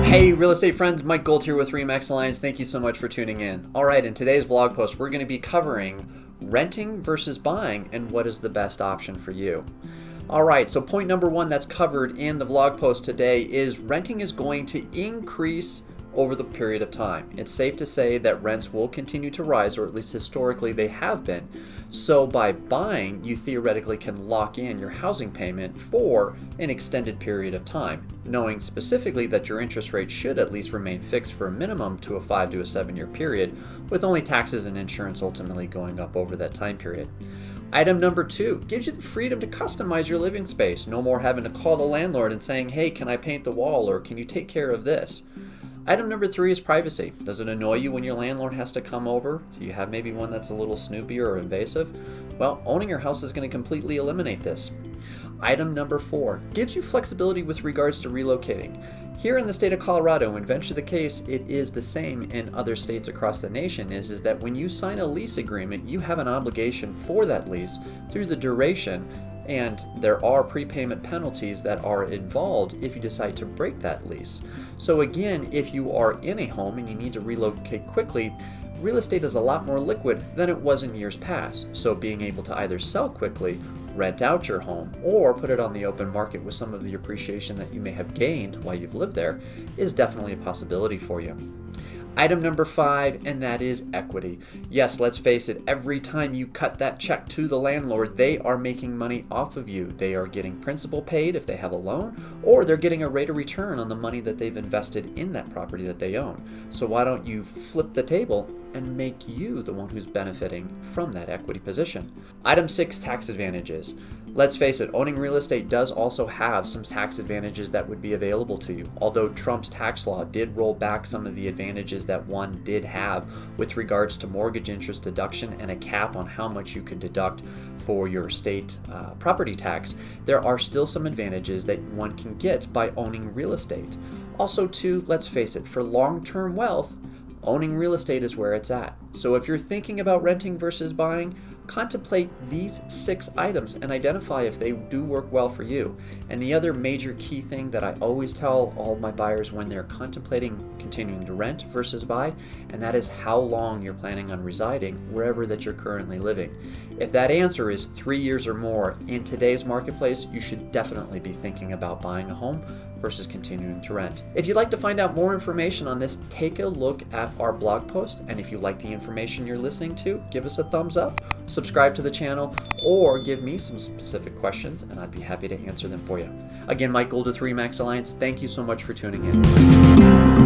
Hey, real estate friends, Mike Gold here with RE/MAX Alliance. Thank you so much for tuning in. All right, in today's vlog post, we're going to be covering renting versus buying and what is the best option for you. All right, so point number one that's covered in the vlog post today is renting is going to increase over the period of time. It's safe to say that rents will continue to rise, or at least historically they have been. So by buying, you theoretically can lock in your housing payment for an extended period of time, knowing specifically that your interest rate should at least remain fixed for a minimum to a 5 to a 7 year period, with only taxes and insurance ultimately going up over that time period. Item number two gives you the freedom to customize your living space. No more having to call the landlord and saying, hey, can I paint the wall, or can you take care of this? Item number three is privacy. Does it annoy you when your landlord has to come over? Do you have maybe one that's a little snoopier or invasive? Well, owning your house is going to completely eliminate this. Item number four gives you flexibility with regards to relocating. Here in the state of Colorado, and venture the case, it is the same in other states across the nation, is that when you sign a lease agreement, you have an obligation for that lease through the duration, and there are prepayment penalties that are involved if you decide to break that lease. So again, if you are in a home and you need to relocate quickly, real estate is a lot more liquid than it was in years past. So being able to either sell quickly, rent out your home, or put it on the open market with some of the appreciation that you may have gained while you've lived there is definitely a possibility for you. Item number five, and that is equity. Yes, let's face it, every time you cut that check to the landlord, they are making money off of you. They are getting principal paid if they have a loan, or they're getting a rate of return on the money that they've invested in that property that they own. So why don't you flip the table and make you the one who's benefiting from that equity position? Item six, tax advantages. Let's face it, owning real estate does also have some tax advantages that would be available to you. Although Trump's tax law did roll back some of the advantages that one did have with regards to mortgage interest deduction and a cap on how much you can deduct for your state property tax, there are still some advantages that one can get by owning real estate. Also too, let's face it, for long-term wealth, owning real estate is where it's at. So if you're thinking about renting versus buying, contemplate these 6 items and identify if they do work well for you. And the other major key thing that I always tell all my buyers when they're contemplating continuing to rent versus buy, and that is how long you're planning on residing wherever that you're currently living. If that answer is 3 years or more in today's marketplace, you should definitely be thinking about buying a home versus continuing to rent. If you'd like to find out more information on this, take a look at our blog post. And if you like the information you're listening to, give us a thumbs up, subscribe to the channel, or give me some specific questions and I'd be happy to answer them for you. Again, Mike Gold with RE/MAX Alliance. Thank you so much for tuning in.